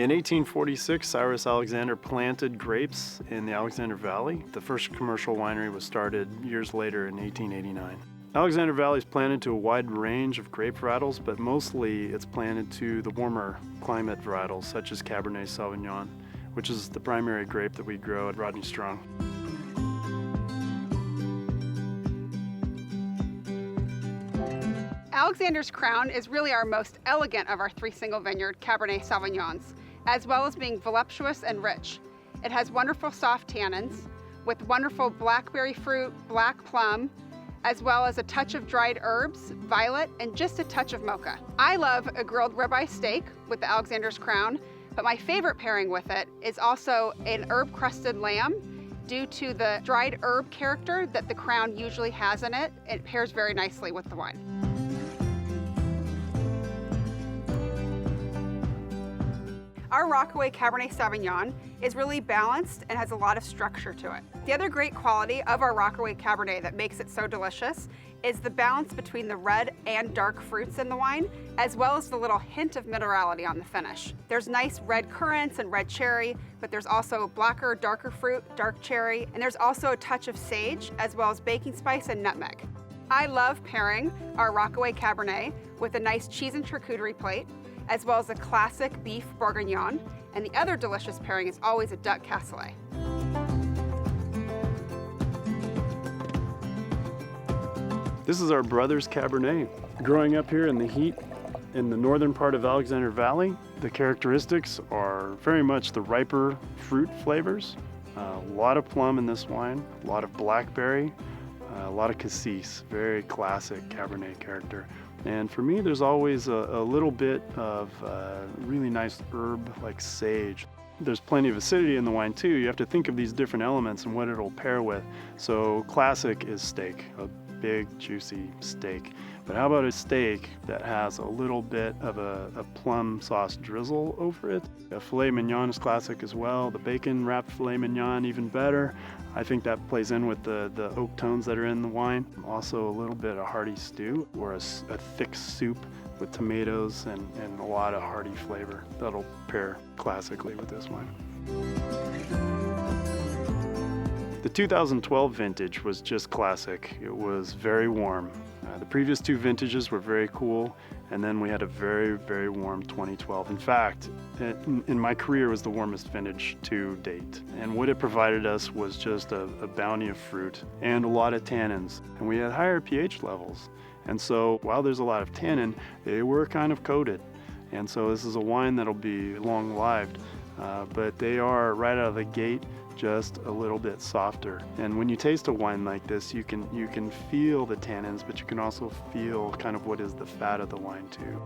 In 1846, Cyrus Alexander planted grapes in the Alexander Valley. The first commercial winery was started years later in 1889. Alexander Valley is planted to a wide range of grape varietals, but mostly it's planted to the warmer climate varietals such as Cabernet Sauvignon, which is the primary grape that we grow at Rodney Strong. Alexander's Crown is really our most elegant of our 3 single vineyard Cabernet Sauvignons, as well as being voluptuous and rich. It has wonderful soft tannins with wonderful blackberry fruit, black plum, as well as a touch of dried herbs, violet, and just a touch of mocha. I love a grilled ribeye steak with the Alexander's Crown, but my favorite pairing with it is also an herb-crusted lamb due to the dried herb character that the Crown usually has in it. It pairs very nicely with the wine. Our Rockaway Cabernet Sauvignon is really balanced and has a lot of structure to it. The other great quality of our Rockaway Cabernet that makes it so delicious is the balance between the red and dark fruits in the wine, as well as the little hint of minerality on the finish. There's nice red currants and red cherry, but there's also blacker, darker fruit, dark cherry, and there's also a touch of sage, as well as baking spice and nutmeg. I love pairing our Rockaway Cabernet with a nice cheese and charcuterie plate, as well as a classic beef bourguignon, and the other delicious pairing is always a duck cassoulet. This is our brother's Cabernet. Growing up here in the heat in the northern part of Alexander Valley, the characteristics are very much the riper fruit flavors. A lot of plum in this wine, a lot of blackberry, a lot of cassis, very classic Cabernet character. And for me, there's always a little bit of really nice herb like sage. There's plenty of acidity in the wine too. You have to think of these different elements and what it'll pair with. So classic is steak, a big juicy steak. But how about a steak that has a little bit of a plum sauce drizzle over it? A filet mignon is classic as well. The bacon wrapped filet mignon, even better. I think that plays in with the oak tones that are in the wine. Also a little bit of hearty stew or a thick soup with tomatoes and a lot of hearty flavor. That'll pair classically with this wine. The 2012 vintage was just classic. It was very warm. The previous 2 vintages were very cool, and then we had a very, very warm 2012. In fact, in my career, it was the warmest vintage to date. And what it provided us was just a bounty of fruit and a lot of tannins. And we had higher pH levels. And so while there's a lot of tannin, they were kind of coated. And so this is a wine that'll be long-lived, but they are right out of the gate just a little bit softer. And when you taste a wine like this, you can feel the tannins, but you can also feel kind of what is the fat of the wine too.